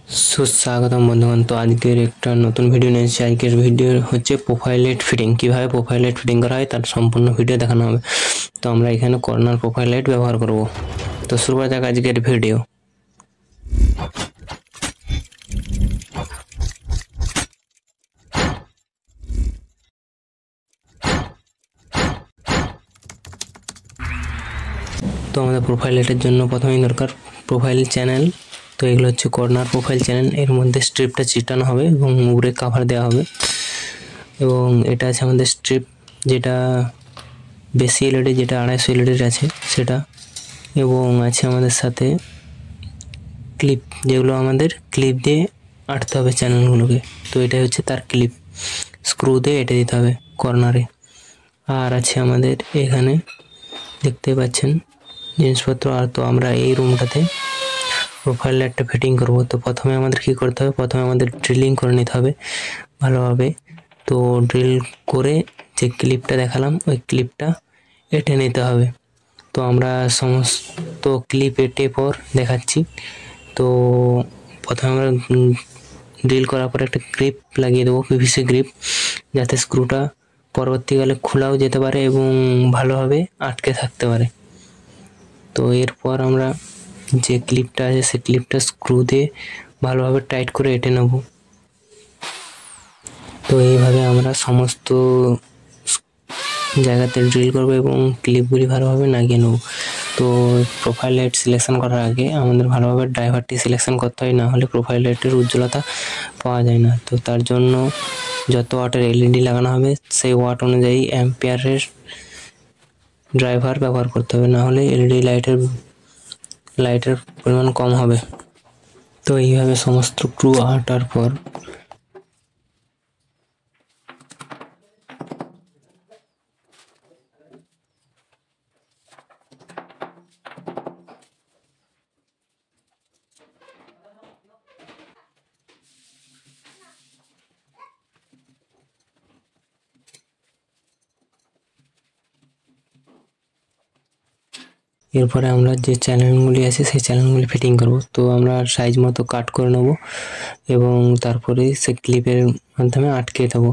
সুস্বাগতম বন্ধুগণ। তো আজকের একটা নতুন ভিডিও নিয়ে এসেছি। আজকের ভিডিও হচ্ছে প্রোফাইল ফিটিং, কীভাবে প্রোফাইল ফিটিং করা হয় তার সম্পূর্ণ ভিডিও দেখানো হবে। তো আমরা এখানে কর্নার প্রোফাইল ব্যবহার করব। তো শুরু করা যাক আজকের ভিডিও। তো আমাদের প্রোফাইল লাইটের জন্য প্রথমেই দরকার প্রোফাইল চ্যানেল। তো এগুলো হচ্ছে কর্নার প্রোফাইল চ্যানেল, এর মধ্যে স্ট্রিপটা চিটানো হবে এবং উপরে কভার দেওয়া হবে। এবং এটা আছে আমাদের স্ট্রিপ, যেটা বেশি এলইডি, যেটা 250 এলইডির আছে সেটা। এবং আছে আমাদের সাথে ক্লিপ, যেগুলো আমাদের ক্লিপ দিয়ে আটতে হবে চ্যানেলগুলোকে। তো এটাই হচ্ছে তার ক্লিপ, স্ক্রু দিয়ে এঁটে দিতে হবে কর্নারে। আর আছে আমাদের এখানে দেখতে পাচ্ছেন জিনিসপত্র। আর তো আমরা এই রুমটাতে প্রোফাইল লাইটটা ফিটিং করব। তো প্রথমে আমাদের কি করতে হবে, প্রথমে আমাদের ড্রিলিং করে নিতে হবে ভালোভাবে। তো ড্রিল করে যে ক্লিপটা দেখালাম ওই ক্লিপটা এঁটে নিতে হবে। তো আমরা সমস্ত ক্লিপ এঁটে পর দেখাচ্ছি। তো প্রথমে আমরা ড্রিল করার পর একটা গ্রিপ লাগিয়ে দেবো, পিভিসি গ্রিপ, যাতে স্ক্রুটা পরবর্তীকালে খোলাও যেতে পারে এবং ভালোভাবে আটকে থাকতে পারে। তো এরপর আমরা যে ক্লিপটা আছে সেই ক্লিপটা স্ক্রু দিয়ে ভালোভাবে টাইট করে এঁটে নেব। তো এইভাবে আমরা সমস্ত জায়গাতে ড্রিল করব এবং ক্লিপগুলি ভালোভাবে লাগিয়ে নেব। তো প্রোফাইল লাইট সিলেকশন করার আগে আমাদের ভালোভাবে ড্রাইভারটি সিলেকশন করতে হয়, না হলে প্রোফাইল লাইটের উজ্জ্বলতা পাওয়া যায় না। তো তার জন্য যত ওয়াটের এলইডি লাগানো হবে সেই ওয়াট অনুযায়ী অ্যাম্পিয়ারের ড্রাইভার ব্যবহার করতে হবে, না হলে এলইডি লাইটের পরিমাণ কম হবে। তো এইভাবে সমস্ত স্ক্রু আঁটার পর এরপরে আমরা যে চ্যানেলগুলি আছে সেই চ্যানেলগুলি ফিটিং করব। তো আমরা সাইজ মতো কাট করে নেব এবং তারপরে সে ক্লিপের মাধ্যমে আটকে দেবো।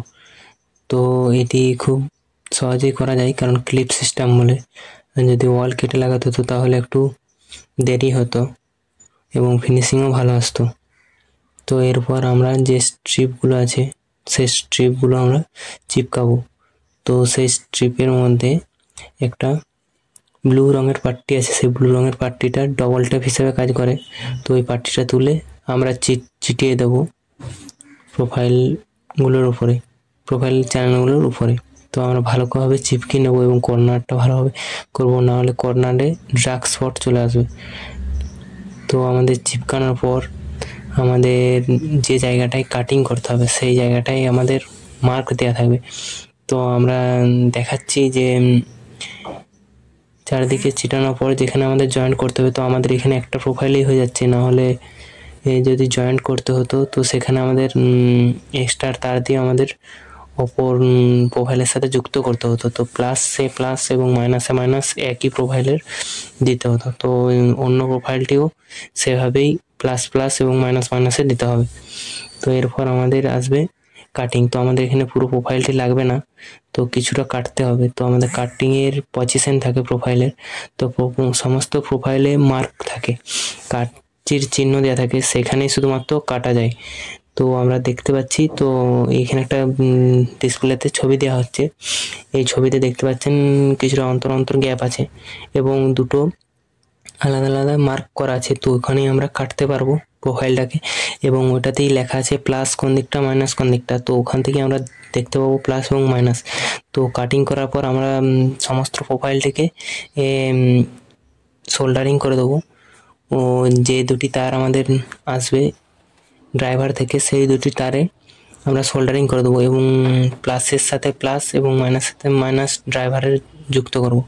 তো এটি খুব সহজেই করা যায়, কারণ ক্লিপ সিস্টেম বলে। যদি ওয়াল কেটে লাগাতে হতো তাহলে একটু দেরি হতো এবং ফিনিশিংও ভালো আসতো। তো এরপর আমরা যে স্ট্রিপগুলো আছে সেই স্ট্রিপগুলো আমরা চিপকাবো। তো সেই স্ট্রিপের মধ্যে একটা ব্লু রঙের পাট্টি আছে, সেই ব্লু রঙের পাট্টিটা ডবল ট্যাপ হিসেবে কাজ করে। তো ওই পাট্টিটা তুলে আমরা চিটিয়ে দেবো প্রোফাইলগুলোর উপরে, প্রোফাইল চ্যানেলগুলোর উপরে। তো আমরা ভালোভাবে চিপকে নেবো এবং কর্নারটা ভালোভাবে করবো, না হলে কর্নারে ডার্ক স্পট চলে আসবে। তো আমাদের চিপকানোর পর আমাদের যে জায়গাটায় কাটিং করতে হবে সেই জায়গাটায় আমাদের মার্ক দেওয়া থাকবে। তো আমরা দেখাচ্ছি যে চারিদিকে চিটানোর পর যেখানে আমাদের জয়েন্ট করতে হবে, তো আমাদের এখানে একটা প্রোফাইলেই হয়ে যাচ্ছে, না হলে যদি জয়েন্ট করতে হতো তো সেখানে আমাদের এক্সট্রা তার দিয়ে আমাদের অপর প্রোফাইলের সাথে যুক্ত করতে হতো। তো প্লাসে প্লাস এবং মাইনাসে মাইনাস একই প্রোফাইলের দিতে হতো। তো অন্য প্রোফাইলটিও সেভাবেই প্লাস প্লাস এবং মাইনাস মাইনাসে দিতে হবে। তো এরপর আমাদের আসবে কাটিং। তো আমাদের এখানে পুরো প্রোফাইলটি লাগবে না, তো কিছুটা কাটতে হবে। তো আমাদের কাটিংয়ের পজিশন থাকে প্রোফাইলের। তো সমস্ত প্রোফাইলে মার্ক থাকে, কাচির চিহ্ন দেওয়া থাকে, সেখানেই শুধুমাত্র কাটা যায়। তো আমরা দেখতে পাচ্ছি, তো এইখানে একটা ডিসপ্লেতে ছবি দেওয়া হচ্ছে। এই ছবিতে দেখতে পাচ্ছেন কিছুটা অন্তর অন্তর গ্যাপ আছে এবং দুটো আলাদা আলাদা মার্ক করা আছে। তো ওখানেই আমরা কাটতে পারবো প্রোফাইলটাকে, এবং ওটাতেই লেখা আছে প্লাস কোন দিকটা মাইনাস কোন দিকটা। তো ওখান থেকে আমরা দেখতে পাবো প্লাস এবং মাইনাস। তো কাটিং করার পর আমরা সমস্ত প্রোফাইলটিকে সোল্ডারিং করে দেবো। ও যে দুটি তার আমাদের আসবে ড্রাইভার থেকে, সেই দুটি তারে আমরা সোল্ডারিং করে দেবো এবং প্লাসের সাথে প্লাস এবং মাইনাসের সাথে মাইনাস ড্রাইভারের যুক্ত করব।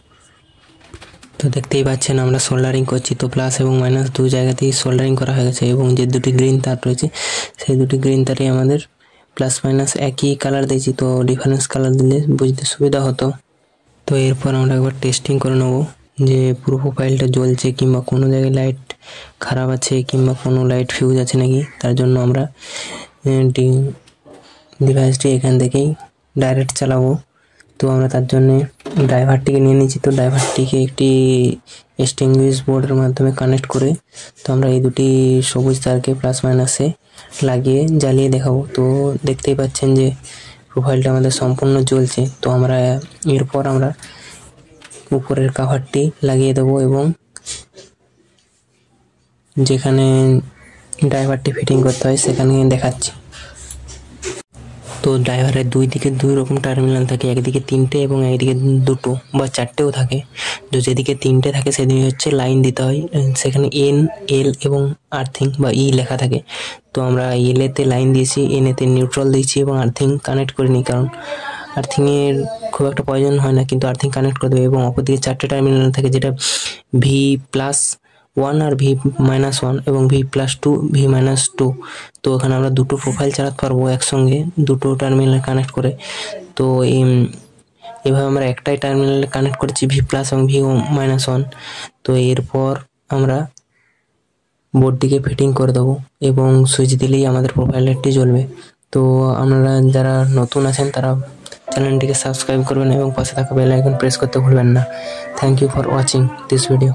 তো দেখতেই পাচ্ছেন আমরা সোল্ডারিং করছি। তো প্লাস এবং মাইনাস দু জায়গাতেই সোল্ডারিং করা হয়ে গেছে এবং যে দুটি গ্রিন তার রয়েছে সেই দুটি গ্রিন তারে আমাদের প্লাস মাইনাস একই কালার দিয়েছি। তো ডিফারেন্স কালার দিলে বুঝতে সুবিধা হতো। তো এরপর আমরা একবার টেস্টিং করে নেব যে পুরো প্রোফাইলটা জ্বলছে কিংবা কোনো জায়গায় লাইট খারাপ আছে কিংবা কোনো লাইট ফিউজ আছে নাকি, তার জন্য আমরা ডিভাইসটি এখান থেকেই ডাইরেক্ট চালাবো। তো আমরা তার জন্যে ড্রাইভারটিকে নিয়ে নিচ্ছি। তো ড্রাইভারটিকে একটি এক্সটিংগুইশ বোর্ডের মাধ্যমে কানেক্ট করে তো আমরা এই দুটি সবুজ তারকে প্লাস মাইনাসে লাগিয়ে জ্বালিয়ে দেখাবো। তো দেখতেই পাচ্ছেন যে প্রোফাইলটা আমাদের সম্পূর্ণ জ্বলছে। তো আমরা এরপর আমরা উপরের কাভারটি লাগিয়ে দেবো এবং যেখানে ড্রাইভারটি ফিটিং করতে হয় সেখানে দেখাচ্ছি। তো ড্রাইভারের দুই দিকে দুই রকম টার্মিনাল থাকে, একদিকে 3টে এবং একদিকে 2টো বা 4টেও থাকে। তো যেদিকে 3টে থাকে সেদিকে হচ্ছে লাইন দিতে হয়, সেখানে N, L এবং আর্থিং বা ই লেখা থাকে। তো আমরা এতে লাইন দিয়েছি, এতে নিউট্রাল দিয়েছি এবং আর্থিং কানেক্ট করিনি, কারণ আর্থিংয়ের খুব একটা প্রয়োজন হয় না, কিন্তু আর্থিং কানেক্ট করে দেবে। এবং অপরদিকে 4টে টার্মিনাল থাকে, যেটা V+1 আর V-1 এবং V+2 V-2। তো ওখানে আমরা দুটো প্রোফাইল চালাতে পারবো একসঙ্গে, দুটো টার্মিনাল কানেক্ট করে। তো এভাবে আমরা একটাই টার্মিনাল কানেক্ট করেছি V+ এবং V-1। তো এরপর আমরা বোর্ডটিকে ফিটিং করে দেবো এবং সুইচ দিলেই আমাদের প্রোফাইল লাইটটি জ্বলবে। তো আপনারা যারা নতুন আছেন তারা চ্যানেলটিকে সাবস্ক্রাইব করবেন এবং পাশে থাকা বেল আইকন প্রেস করতে ভুলবেন না। Thank you for watching this video.